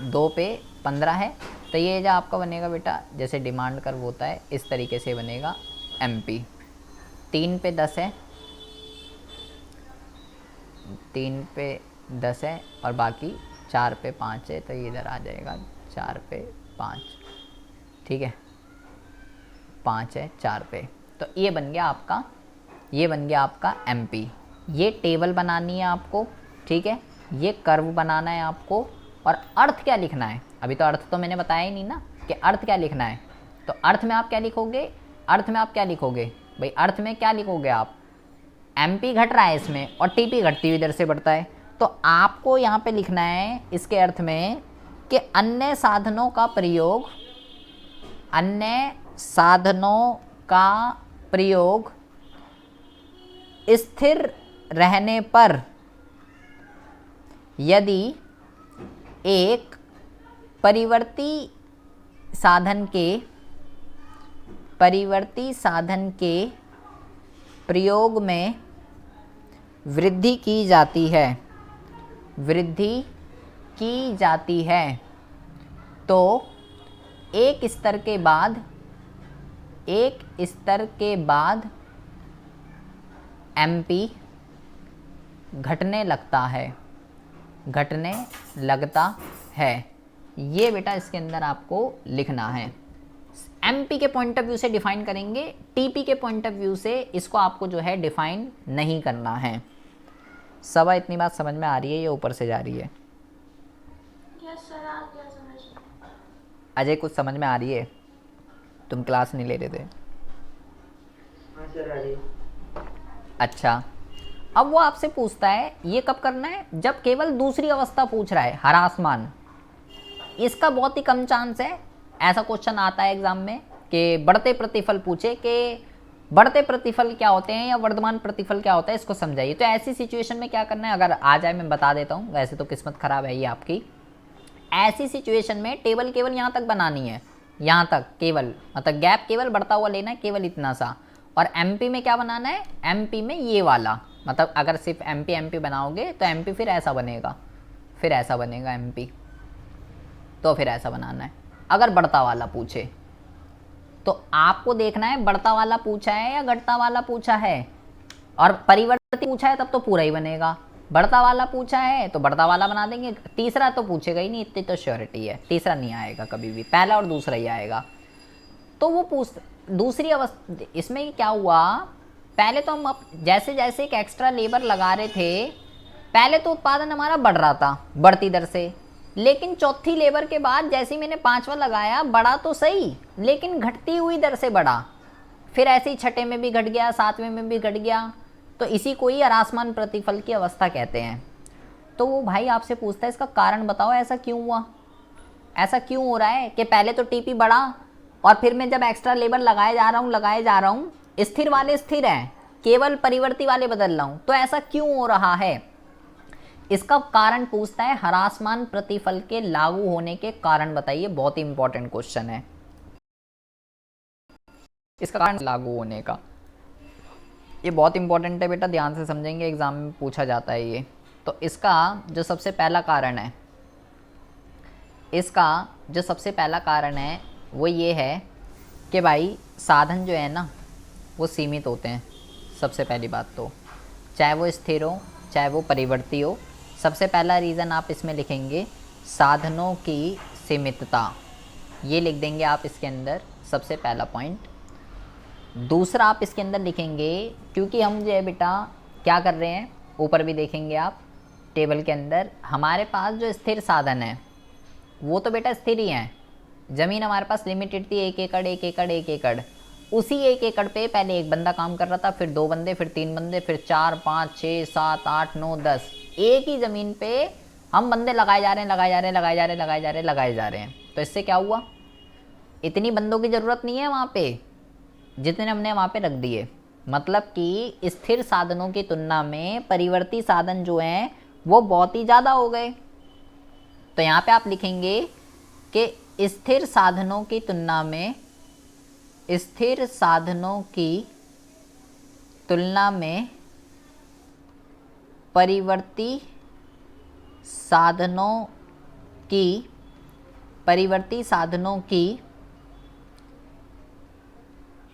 2 पे 15 है, तो ये जो आपका बनेगा बेटा, जैसे डिमांड कर्व होता है इस तरीके से बनेगा एमपी। 3 पे 10 है, 3 पे 10 है, और बाकी 4 पे 5 है, तो ये इधर आ जाएगा 4 पे 5, ठीक है, 5 है 4 पे। तो ये बन गया आपका, ये बन गया आपका एमपी। ये टेबल बनानी है आपको, ठीक है, ये कर्व बनाना है आपको। और अर्थ क्या लिखना है, अभी तो अर्थ तो मैंने बताया ही नहीं ना कि अर्थ क्या लिखना है। तो अर्थ में आप क्या लिखोगे, अर्थ में आप क्या लिखोगे भाई, अर्थ में क्या लिखोगे आप, एमपी घट रहा है इसमें और टीपी घटती हुई दर से बढ़ता है। तो आपको यहाँ पे लिखना है इसके अर्थ में कि अन्य साधनों का प्रयोग, अन्य साधनों का प्रयोग स्थिर रहने पर यदि एक परिवर्ती साधन के प्रयोग में वृद्धि की जाती है, तो एक स्तर के बाद एमपी घटने लगता है। ये बेटा इसके अंदर आपको लिखना है। एमपी के पॉइंट ऑफ व्यू से डिफाइन करेंगे, टीपी के पॉइंट ऑफ व्यू से इसको आपको जो है डिफाइन नहीं करना है। सवा इतनी बात समझ में आ रही है या ऊपर से जा रही है? सर आप क्या समझ रहे हैं? अजय कुछ समझ में आ रही है? तुम क्लास नहीं ले रहे थे? हाँ सर, आ रही। अच्छा, अब वो आपसे पूछता है ये कब करना है, जब केवल दूसरी अवस्था पूछ रहा है, हरासमान। इसका बहुत ही कम चांस है, ऐसा क्वेश्चन आता है एग्जाम में कि बढ़ते प्रतिफल पूछे कि बढ़ते प्रतिफल क्या होते हैं या वर्तमान प्रतिफल क्या होता है, इसको समझाइए। तो ऐसी सिचुएशन में क्या करना है, अगर आ जाए मैं बता देता हूँ, वैसे तो किस्मत खराब है ये आपकी। ऐसी सिचुएशन में टेबल केवल यहाँ तक बनानी है, यहाँ तक केवल, मतलब गैप केवल बढ़ता हुआ लेना है, केवल इतना सा। और एमपी में क्या बनाना है, एमपी में ये वाला, मतलब अगर सिर्फ एमपी एमपी बनाओगे तो एमपी फिर ऐसा बनेगा, फिर ऐसा बनेगा एमपी, तो फिर ऐसा बनाना है। अगर बढ़ता वाला पूछे तो आपको देखना है बढ़ता वाला पूछा है या घटता वाला पूछा है, और परिवर्तित पूछा है तब तो पूरा ही बनेगा। बढ़ता वाला पूछा है तो बढ़ता वाला बना देंगे, तीसरा तो पूछेगा ही नहीं, इतनी तो श्योरिटी है, तीसरा नहीं आएगा कभी भी, पहला और दूसरा ही आएगा। तो वो दूसरी अवस्था, इसमें क्या हुआ, पहले तो हम जैसे जैसे एक एक्स्ट्रा लेबर लगा रहे थे, पहले तो उत्पादन हमारा बढ़ रहा था बढ़ती दर से, लेकिन चौथी लेबर के बाद जैसे ही मैंने पांचवा लगाया, बढ़ा तो सही लेकिन घटती हुई दर से बढ़ा, फिर ऐसे ही छठे में भी घट गया, सातवें में भी घट गया। तो इसी को ही हरासमान प्रतिफल की अवस्था कहते हैं। तो वो भाई आपसे पूछता है इसका कारण बताओ, ऐसा क्यों हुआ, ऐसा क्यों हो रहा है कि पहले तो टीपी बढ़ा और फिर मैं जब एक्स्ट्रा लेबर लगाए जा रहा हूँ, स्थिर वाले स्थिर हैं, केवल परिवर्ती वाले बदल रहा हूँ, तो ऐसा क्यों हो रहा है, इसका कारण पूछता है। हरासमान प्रतिफल के लागू होने के कारण बताइए, बहुत ही इंपॉर्टेंट क्वेश्चन है इसका कारण लागू होने का, ये बहुत इंपॉर्टेंट है बेटा, ध्यान से समझेंगे, एग्जाम में पूछा जाता है ये। तो इसका जो सबसे पहला कारण है, इसका जो सबसे पहला कारण है वो ये है कि भाई साधन जो है ना वो सीमित होते हैं। सबसे पहली बात तो, चाहे वो स्थिर हो चाहे वो परिवर्ती हो, सबसे पहला रीज़न आप इसमें लिखेंगे साधनों की सीमितता, ये लिख देंगे आप इसके अंदर, सबसे पहला पॉइंट। दूसरा आप इसके अंदर लिखेंगे, क्योंकि हम जो है बेटा क्या कर रहे हैं, ऊपर भी देखेंगे आप टेबल के अंदर, हमारे पास जो स्थिर साधन है वो तो बेटा स्थिर ही हैं। ज़मीन हमारे पास लिमिटेड थी, 1 एकड़ 1 एकड़ 1 एकड़, उसी 1 एकड़ पे पहले एक बंदा काम कर रहा था, फिर 2 बंदे, फिर 3 बंदे, फिर 4 5 6 7 8 9 10, एक ही ज़मीन पे हम बंदे लगाए जा रहे हैं, लगाए जा रहे हैं, लगाए जा रहे हैं, लगाए जा रहे हैं, लगाए जा रहे हैं। तो इससे क्या हुआ, इतनी बंदों की ज़रूरत नहीं है वहाँ पे जितने हमने वहाँ पे रख दिए, मतलब कि स्थिर साधनों की तुलना में परिवर्ती साधन जो हैं वो बहुत ही ज़्यादा हो गए। तो यहाँ पे आप लिखेंगे कि स्थिर साधनों की तुलना में, स्थिर साधनों की तुलना में परिवर्ती साधनों की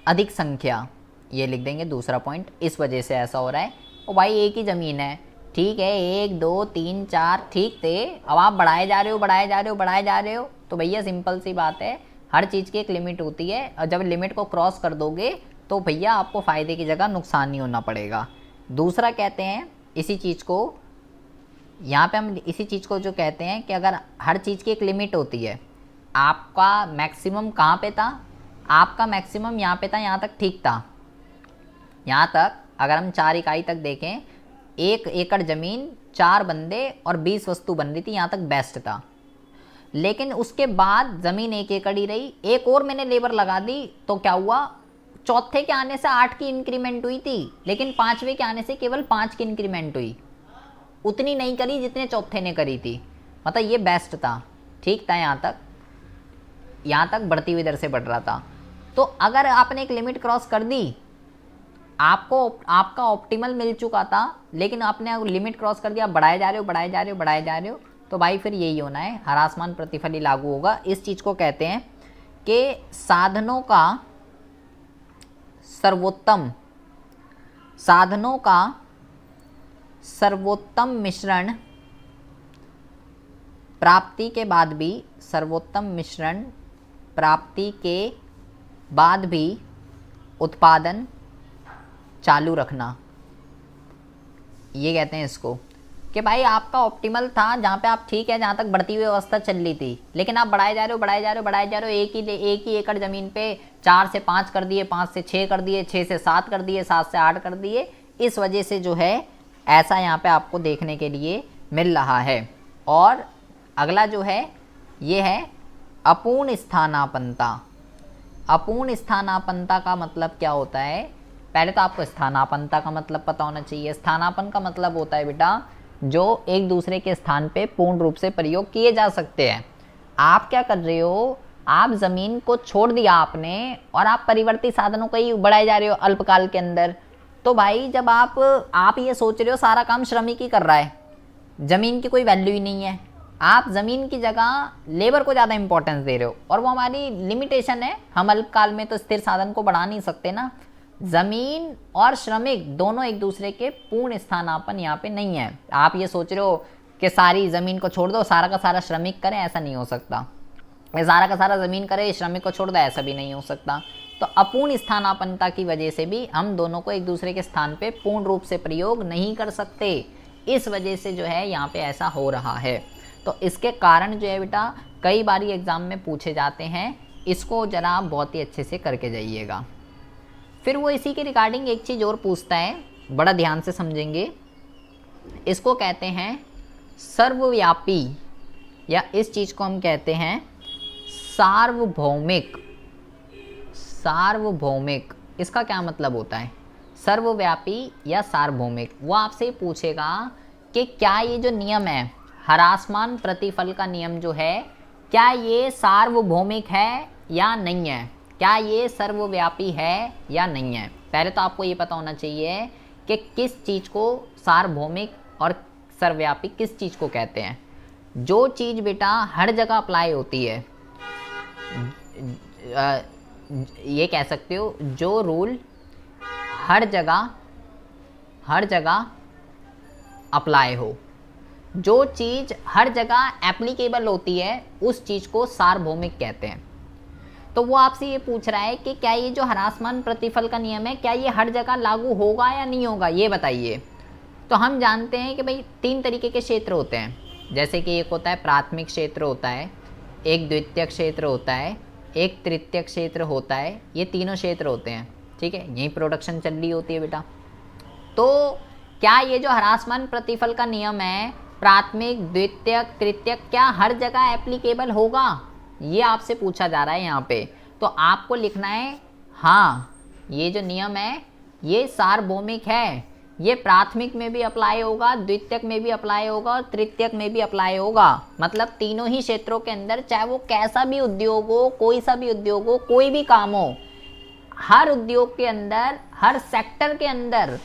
अधिक संख्या, ये लिख देंगे दूसरा पॉइंट, इस वजह से ऐसा हो रहा है। और भाई एक ही ज़मीन है, ठीक है, 1 2 3 4 ठीक थे, अब आप बढ़ाए जा रहे हो बढ़ाए जा रहे हो बढ़ाए जा रहे हो, तो भैया सिंपल सी बात है, हर चीज़ की एक लिमिट होती है, और जब लिमिट को क्रॉस कर दोगे तो भैया आपको फ़ायदे की जगह नुकसान ही होना पड़ेगा। दूसरा कहते हैं इसी चीज़ को, यहाँ पे हम इसी चीज़ को जो कहते हैं कि अगर हर चीज़ की एक लिमिट होती है, आपका मैक्सिमम कहाँ पे था, आपका मैक्सिमम यहाँ पे था, यहाँ तक ठीक था, यहाँ तक अगर हम 4 इकाई तक देखें, 1 एकड़ ज़मीन 4 बंदे और 20 वस्तु बन रही थी, यहाँ तक बेस्ट था। लेकिन उसके बाद ज़मीन 1 एकड़ ही रही, एक और मैंने लेबर लगा दी, तो क्या हुआ, चौथे के आने से 8 की इंक्रीमेंट हुई थी, लेकिन 5वें के आने से केवल 5 की इंक्रीमेंट हुई, उतनी नहीं करी जितने चौथे ने करी थी, मतलब ये बेस्ट था, ठीक था, यहाँ तक बढ़ती हुई दर से बढ़ रहा था। तो अगर आपने एक लिमिट क्रॉस कर दी, आपका ऑप्टिमल मिल चुका था, लेकिन आपने लिमिट क्रॉस कर दिया, बढ़ाए जा रहे हो बढ़ाए जा रहे हो बढ़ाए जा रहे हो, तो भाई फिर यही होना है, हरासमान प्रतिफल ही लागू होगा। इस चीज़ को कहते हैं कि साधनों का सर्वोत्तम मिश्रण प्राप्ति के बाद भी, सर्वोत्तम मिश्रण प्राप्ति के बाद भी उत्पादन चालू रखना। ये कहते हैं इसको कि भाई आपका ऑप्टिमल था, जहाँ पे आप ठीक है, जहाँ तक बढ़ती हुई अवस्था चल रही थी, लेकिन आप बढ़ाए जा रहे हो, बढ़ाए जा रहे हो, बढ़ाए जा रहे हो। एक ही एकड़ ज़मीन पे 4 से 5 कर दिए, 5 से 6 कर दिए, 6 से 7 कर दिए, 7 से 8 कर दिए। इस वजह से जो है ऐसा यहाँ पे आपको देखने के लिए मिल रहा है। और अगला जो है ये है अपूर्ण स्थानापन्नता। अपूर्ण स्थानापन्नता का मतलब क्या होता है? पहले तो आपको स्थानापन्नता का मतलब पता होना चाहिए। स्थानापन्न का मतलब होता है बेटा जो एक दूसरे के स्थान पे पूर्ण रूप से प्रयोग किए जा सकते हैं। आप क्या कर रहे हो? आप ज़मीन को छोड़ दिया आपने और आप परिवर्ती साधनों को ही बढ़ाए जा रहे हो अल्पकाल के अंदर। तो भाई जब आप ये सोच रहे हो सारा काम श्रमिक ही कर रहा है, ज़मीन की कोई वैल्यू ही नहीं है, आप ज़मीन की जगह लेबर को ज़्यादा इंपॉर्टेंस दे रहे हो, और वो हमारी लिमिटेशन है। हम अल्पकाल में तो स्थिर साधन को बढ़ा नहीं सकते ना। ज़मीन और श्रमिक दोनों एक दूसरे के पूर्ण स्थानापन्न यहाँ पे नहीं है। आप ये सोच रहे हो कि सारी ज़मीन को छोड़ दो, सारा का सारा श्रमिक करें, ऐसा नहीं हो सकता। सारा का सारा ज़मीन करे, श्रमिक को छोड़ दो, ऐसा भी नहीं हो सकता। तो अपूर्ण स्थानापन्नता की वजह से भी हम दोनों को एक दूसरे के स्थान पे पूर्ण रूप से प्रयोग नहीं कर सकते। इस वजह से जो है यहाँ पे ऐसा हो रहा है। तो इसके कारण जो है बेटा कई बार एग्ज़ाम में पूछे जाते हैं। इसको ज़रा आप बहुत ही अच्छे से करके जाइएगा। फिर वो इसी के रिगार्डिंग एक चीज़ और पूछता है, बड़ा ध्यान से समझेंगे। इसको कहते हैं सर्वव्यापी, या इस चीज़ को हम कहते हैं सार्वभौमिक। सार्वभौमिक इसका क्या मतलब होता है? सर्वव्यापी या सार्वभौमिक। वो आपसे पूछेगा कि क्या ये जो नियम है ह्रासमान प्रतिफल का नियम जो है, क्या ये सार्वभौमिक है या नहीं है, क्या ये सर्वव्यापी है या नहीं है। पहले तो आपको ये पता होना चाहिए कि किस चीज़ को सार्वभौमिक और सर्वव्यापी किस चीज़ को कहते हैं। जो चीज़ बेटा हर जगह अप्लाई होती है, ये कह सकते हो जो रूल हर जगह अप्लाई हो, जो चीज़ हर जगह एप्लीकेबल होती है उस चीज़ को सार्वभौमिक कहते हैं। तो वो आपसे ये पूछ रहा है कि क्या ये जो ह्रासमान प्रतिफल का नियम है, क्या ये हर जगह लागू होगा या नहीं होगा, ये बताइए। तो हम जानते हैं कि भाई 3 तरीके के क्षेत्र होते हैं। जैसे कि एक होता है प्राथमिक क्षेत्र होता है, एक द्वितीयक क्षेत्र होता है, एक तृतीयक क्षेत्र होता है। ये तीनों क्षेत्र होते हैं, ठीक है, यही प्रोडक्शन चल रही होती है बेटा। तो क्या ये जो ह्रासमान प्रतिफल का नियम है प्राथमिक, द्वितीयक, तृतीयक, क्या हर जगह एप्लीकेबल होगा, ये आपसे पूछा जा रहा है यहाँ पे। तो आपको लिखना है हाँ, ये जो नियम है ये सार्वभौमिक है, ये प्राथमिक में भी अप्लाई होगा, द्वितीयक में भी अप्लाई होगा और तृतीयक में भी अप्लाई होगा। मतलब तीनों ही क्षेत्रों के अंदर, चाहे वो कैसा भी उद्योग हो, कोई सा भी उद्योग हो, कोई भी काम हो, हर उद्योग के अंदर, हर सेक्टर के अंदर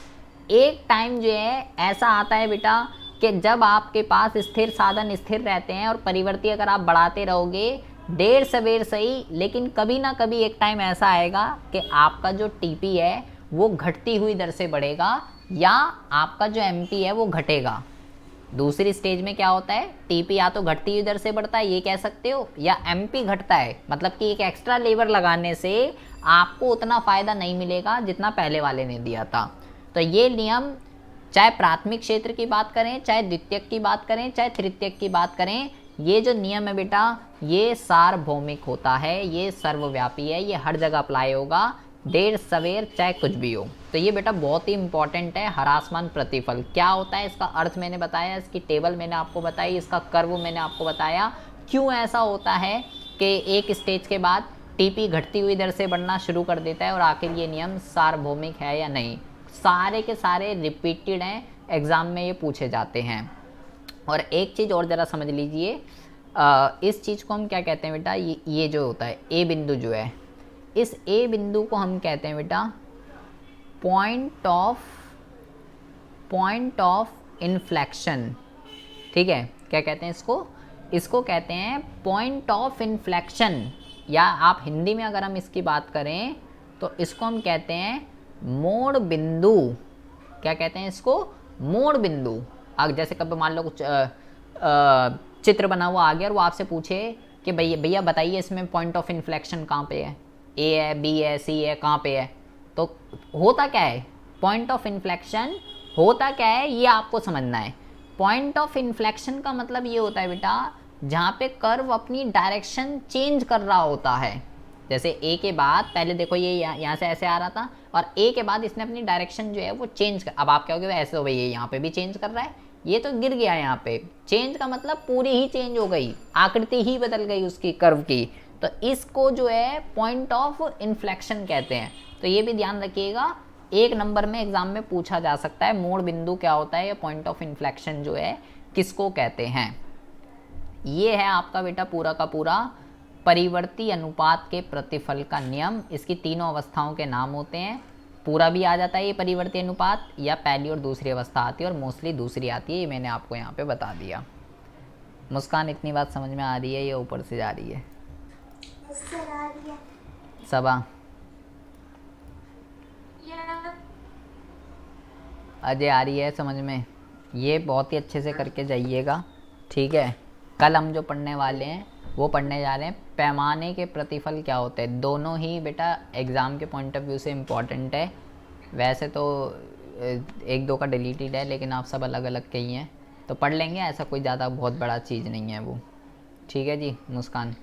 एक टाइम जो है ऐसा आता है बेटा कि जब आपके पास स्थिर साधन स्थिर रहते हैं और परिवर्ती अगर आप बढ़ाते रहोगे देर सवेर सही, लेकिन कभी ना कभी एक टाइम ऐसा आएगा कि आपका जो टीपी है वो घटती हुई दर से बढ़ेगा या आपका जो एमपी है वो घटेगा। दूसरी स्टेज में क्या होता है, टीपी या तो घटती हुई दर से बढ़ता है, ये कह सकते हो, या एमपी घटता है। मतलब कि एक एक्स्ट्रा लेबर लगाने से आपको उतना फ़ायदा नहीं मिलेगा जितना पहले वाले ने दिया था। तो ये नियम चाहे प्राथमिक क्षेत्र की बात करें, चाहे द्वितीयक की बात करें, चाहे तृतीयक की बात करें, ये जो नियम है बेटा ये सार्वभौमिक होता है, ये सर्वव्यापी है, ये हर जगह अप्लाई होगा, देर सवेर चाहे कुछ भी हो। तो ये बेटा बहुत ही इंपॉर्टेंट है। ह्रासमान प्रतिफल क्या होता है, इसका अर्थ मैंने बताया, इसकी टेबल मैंने आपको बताई, इसका कर्व मैंने आपको बताया। क्यों ऐसा होता है कि एक स्टेज के बाद टीपी घटती हुई दर से बढ़ना शुरू कर देता है और आखिर ये नियम सार्वभौमिक है या नहीं। सारे के सारे रिपीटेड हैं, एग्ज़ाम में ये पूछे जाते हैं। और एक चीज़ और ज़रा समझ लीजिए, इस चीज़ को हम क्या कहते हैं बेटा, ये जो होता है ए बिंदु जो है, इस ए बिंदु को हम कहते हैं बेटा पॉइंट ऑफ इन्फ्लेक्शन। ठीक है, क्या कहते हैं इसको, इसको कहते हैं पॉइंट ऑफ इन्फ्लेक्शन, या आप हिंदी में अगर हम इसकी बात करें तो इसको हम कहते हैं मोड़ बिंदु। क्या कहते हैं इसको, मोड़ बिंदु। अब जैसे कभी मान लो कुछ चित्र बना हुआ आ गया और वो आपसे पूछे कि भैया बताइए इसमें पॉइंट ऑफ इन्फ्लेक्शन कहाँ पे है, ए है, बी है, सी है, कहाँ पे है। तो होता क्या है, पॉइंट ऑफ इन्फ्लेक्शन होता क्या है ये आपको समझना है। पॉइंट ऑफ इन्फ्लेक्शन का मतलब ये होता है बेटा जहाँ पे कर्व अपनी डायरेक्शन चेंज कर रहा होता है। जैसे ए के बाद पहले देखो ये यहाँ से ऐसे आ रहा था और ए के बाद इसने अपनी डायरेक्शन जो है वो चेंज कर, अब आप क्या कहोगे ऐसे हो गई, ये यहाँ पे भी चेंज कर रहा है, ये तो गिर गया यहाँ पे। चेंज का मतलब पूरी ही चेंज हो गई, आकृति ही बदल गई उसकी कर्व की। तो इसको जो है पॉइंट ऑफ इन्फ्लेक्शन कहते हैं। तो ये भी ध्यान रखिएगा, 1 नंबर में एग्जाम में पूछा जा सकता है मोड़ बिंदु क्या होता है या पॉइंट ऑफ इन्फ्लेक्शन जो है किसको कहते हैं। ये है आपका बेटा पूरा का पूरा परिवर्ती अनुपात के प्रतिफल का नियम। इसकी तीनों अवस्थाओं के नाम होते हैं। पूरा भी आ जाता है ये परिवर्ती अनुपात, या पहली और दूसरी अवस्था आती है और मोस्टली दूसरी आती है, ये मैंने आपको यहाँ पे बता दिया। मुस्कान इतनी बात समझ में आ रही है या ऊपर से जा रही है? सबा, अजय आ रही है समझ में? ये बहुत ही अच्छे से करके जाइएगा, ठीक है। कल हम जो पढ़ने वाले हैं वो पढ़ने जा रहे हैं पैमाने के प्रतिफल क्या होते हैं। दोनों ही बेटा एग्ज़ाम के पॉइंट ऑफ व्यू से इम्पॉर्टेंट है। वैसे तो 1-2 का डिलीटेड है, लेकिन आप सब अलग अलग के ही हैं, तो पढ़ लेंगे, ऐसा कोई ज़्यादा बहुत बड़ा चीज़ नहीं है वो। ठीक है जी मुस्कान।